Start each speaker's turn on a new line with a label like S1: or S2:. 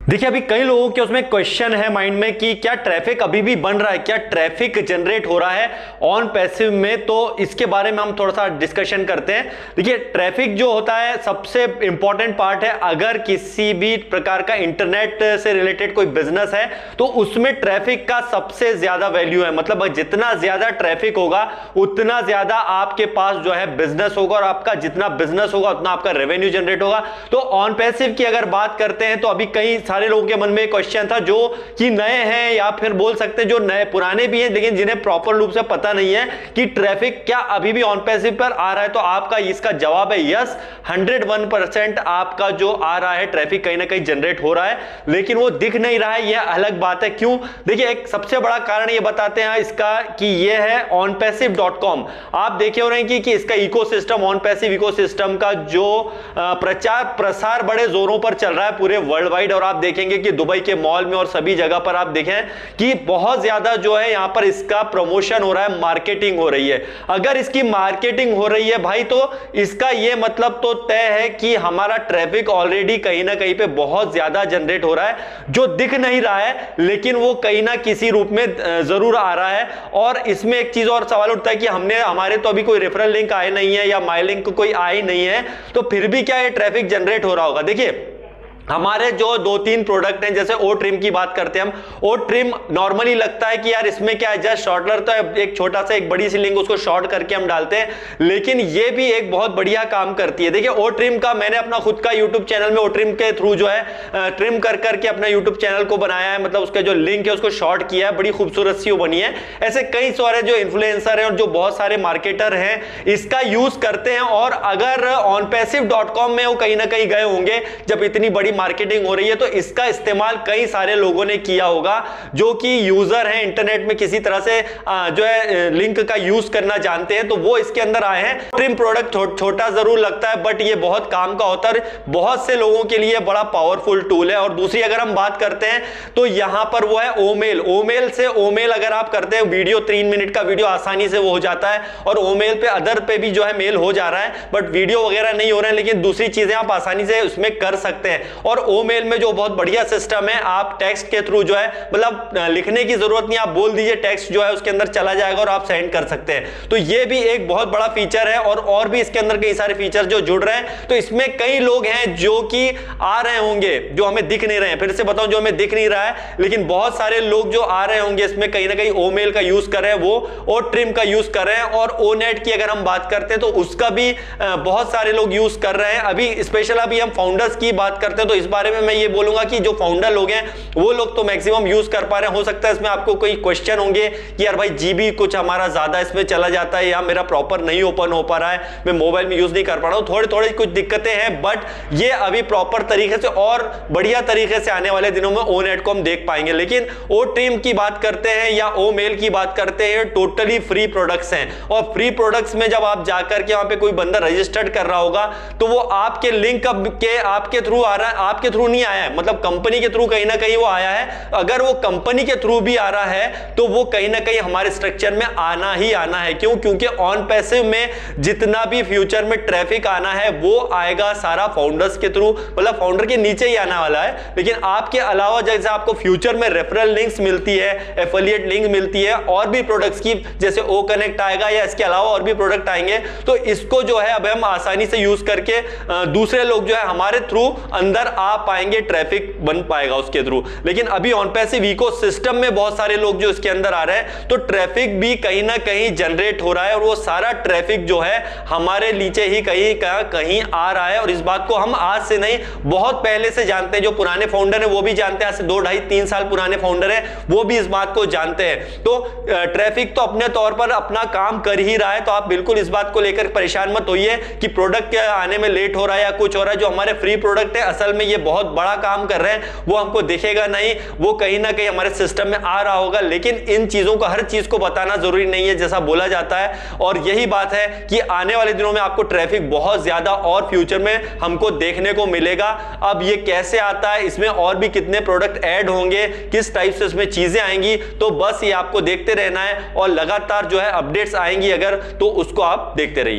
S1: देखिए अभी कई लोगों के उसमें क्वेश्चन है माइंड में कि क्या ट्रैफिक अभी भी बन रहा है, क्या ट्रैफिक जनरेट हो रहा है ऑन पैसिव में। तो इसके बारे में हम थोड़ा सा डिस्कशन करते हैं। देखिए ट्रैफिक जो होता है सबसे इंपॉर्टेंट पार्ट है। अगर किसी भी प्रकार का इंटरनेट से रिलेटेड कोई बिजनेस है तो उसमें ट्रैफिक का सबसे ज्यादा वैल्यू है। मतलब जितना ज्यादा ट्रैफिक होगा उतना ज्यादा आपके पास जो है बिजनेस होगा, और आपका जितना बिजनेस होगा उतना आपका रेवेन्यू जनरेट होगा। तो ऑन पैसिव की अगर बात करते हैं तो अभी कई सारे लोगों के मन में एक क्वेश्चन था जो कि नए हैं या फिर बोल सकते हैं जो नए पुराने भी हैं लेकिन जिन्हें प्रॉपर रूप से पता नहीं है कि ट्रैफिक क्या अभी भी ऑन पैसिव पर आ रहा है। तो आपका इसका जवाब है यस, 101% आपका जो आ रहा है ट्रैफिक कहीं ना कहीं जनरेट हो रहा है, लेकिन वो दिख नहीं रहा है। यह अलग बात है। क्यों? देखिए एक सबसे बड़ा कारण ये बताते हैं इसका कि ये है onpassive.com। आप देखे हो रहे हैं कि इसका इकोसिस्टम, ऑन पैसिव इकोसिस्टम का जो प्रचार प्रसार बड़े जोरों पर चल रहा है पूरे वर्ल्ड वाइड। और आप देखेंगे कि दुबई के मॉल में और सभी जगह पर आप देखें कि बहुत ज्यादा जो है यहां पर इसका प्रमोशन हो रहा है, मार्केटिंग हो रही है। अगर इसकी मार्केटिंग हो रही है भाई तो इसका यह मतलब तो तय है कि हमारा ट्रैफिक ऑलरेडी कहीं ना कहीं पे बहुत ज्यादा जनरेट हो रहा है, जो दिख नहीं रहा है लेकिन वो कहीं ना किसी रूप में जरूर आ रहा है। और इसमें एक चीज और सवाल उठता है कि हमारे तो अभी कोई रेफरल लिंक आए नहीं है या माई लिंक कोई आई नहीं है, तो फिर भी क्या ये ट्रैफिक जनरेट हो रहा होगा। देखिए हमारे जो 2-3 प्रोडक्ट हैं, जैसे ओ ट्रिम की बात करते हैं हम, ओ ट्रिम नॉर्मली लगता है कि यार इसमें क्या है, जस्ट शॉर्टनर तो है, एक छोटा सा एक बड़ी सी लिंक उसको शॉर्ट करके हम डालते हैं, लेकिन ये भी एक बहुत बढ़िया काम करती है। देखिए ओ ट्रिम का मैंने अपना खुद का यूट्यूब चैनल में ओ ट्रिम के थ्रू जो है ट्रिम कर करके अपना यूट्यूब चैनल को बनाया है। मतलब उसका जो लिंक है उसको शॉर्ट किया है, बड़ी खूबसूरत सी वो बनी है। ऐसे कई सारे जो इन्फ्लुएंसर हैं और जो बहुत सारे मार्केटर हैं इसका यूज करते हैं। और अगर onpassive.com में वो कहीं ना कहीं गए होंगे जब इतनी बड़ी मार्केटिंग हो रही है, तो इसका इस्तेमाल कई सारे लोगों ने किया होगा जो कि यूजर हैं, इंटरनेट में किसी तरह से जो है लिंक का यूज करना जानते हैं, तो वो इसके अंदर आए हैं। ट्रिम प्रोडक्ट छोटा जरूर लगता है बट ये बहुत काम का होता है, बहुत से लोगों के लिए बड़ा पावरफुल टूल है। और दूसरी अगर हम बात करते हैं तो यहां पर वो है ओमेल। ओमेल से ओमेल अगर आप करते हैं वीडियो, 3 मिनट का वीडियो आसानी से वो हो जाता है, और ओमेल पे अदर पे भी जो है मेल हो जा रहा है बट वीडियो वगैरह नहीं हो रहे हैं, लेकिन दूसरी चीजें आप आसानी से उसमें कर सकते हैं। और ओमेल में जो बहुत बढ़िया सिस्टम है, आप टेक्स्ट के थ्रू जो है मतलब लिखने की जरूरत नहीं, आप बोल दीजिए, टेक्स्ट जो है उसके अंदर चला जाएगा और आप सेंड कर सकते हैं। तो ये भी एक बहुत बड़ा फीचर है। और भी इसके अंदर कई सारे फीचर जो जुड़ रहे हैं। तो इसमें कई लोग हैं जो कि आ रहे होंगे जो हमें दिख नहीं रहे हैं। फिर से बताऊं, जो हमें दिख नहीं रहा है लेकिन बहुत सारे लोग जो आ रहे होंगे इसमें कहीं ना कहीं ओमेल का यूज कर रहे हैं, वो ओ ट्रिम का यूज कर रहे हैं। और ओ नेट की अगर हम बात करते हैं तो उसका भी बहुत सारे लोग यूज कर रहे हैं। अभी स्पेशल अभी हम फाउंडर्स की बात करते हैं तो इस बारे में मैं ये बोलूंगा कि जो फाउंडर लोग हैं वो लोग तो मैक्सिमम यूज कर पा रहे हैं। हो सकता है इसमें आपको कोई क्वेश्चन होंगे कि यार भाई जीबी कुछ हमारा ज्यादा इसमें चला जाता है या मेरा प्रॉपर नहीं ओपन हो पा रहा है, मैं मोबाइल में यूज नहीं कर पा रहा हूं, थोड़ी थोड़ी कुछ दिक्कतें हैं, बट ये अभी प्रॉपर तरीके से और बढ़िया तरीके से आने वाले दिनों में ओ नेट को हम देख पाएंगे। लेकिन ओ ट्रिम की बात करते हैं या ओ मेल की बात करते हैं, टोटली फ्री प्रोडक्ट्स हैं। और फ्री प्रोडक्ट्स में जब आप जाकर के वहां पे कोई बंदा रजिस्टर्ड कर रहा होगा तो वो आपके लिंक के आपके थ्रू आ रहा है, आपके थ्रू नहीं आया है, मतलब कंपनी के थ्रू कहीं ना कहीं वो आया है। अगर वो कंपनी के थ्रू भी आ रहा है तो वो कहीं ना कहीं हमारे स्ट्रक्चर में आना ही आना है। क्यों? क्योंकि ऑन पैसिव में जितना भी फ्यूचर में ट्रैफिक आना है वो आएगा सारा फाउंडर्स के थ्रू, मतलब फाउंडर के नीचे ही आने वाला है। लेकिन आपके अलावा जैसे आपको फ्यूचर में रेफरल लिंक्स मिलती है, एफिलिएट लिंक मिलती है, और भी प्रोडक्ट्स की जैसे ओ कनेक्ट आएगा या इसके अलावा और भी प्रोडक्ट आएंगे, तो इसको जो है अब हम आसानी से यूज करके दूसरे लोग जो है हमारे थ्रू अंदर आ पाएंगे, ट्रैफिक बन पाएगा उसके थ्रू। लेकिन अभी ऑन पैसिव इकोसिस्टम में बहुत सारे लोग जो इसके अंदर आ रहे हैं तो ट्रैफिक भी कहीं ना कहीं जनरेट हो रहा है, और वो सारा ट्रैफिक जो है हमारे नीचे ही कहीं कहीं आ रहा है। और इस बात को हम आज से नहीं बहुत पहले से जानते हैं। जो पुराने फाउंडर हैं वो भी जानते हैं, आज से 2, 2.5, 3 साल पुराने फाउंडर हैं वो भी इस बात को जानते हैं। तो ट्रैफिक तो अपने तौर पर अपना काम कर ही रहा है, तो आप बिल्कुल इस बात को लेकर परेशान मत होइए कि प्रोडक्ट आने में लेट हो रहा है या कुछ हो रहा है। जो हमारे फ्री प्रोडक्ट है असल में ये बहुत बड़ा काम कर रहे हैं, वो हमको दिखेगा नहीं, वो कहीं ना कहीं हमारे सिस्टम में आ रहा होगा। लेकिन इन चीजों को, हर चीज को बताना जरूरी नहीं है जैसा बोला जाता है। और यही बात है कि आने वाले दिनों में आपको ट्रैफिक बहुत ज्यादा और फ्यूचर में हमको देखने को मिलेगा। अब ये कैसे आता है, इसमें और भी कितने प्रोडक्ट ऐड होंगे, किस टाइप से इसमें चीजें आएंगी, तो बस ये आपको देखते रहना है और लगातार जो है अपडेट्स आएंगी अगर, तो उसको आप देखते रहिए।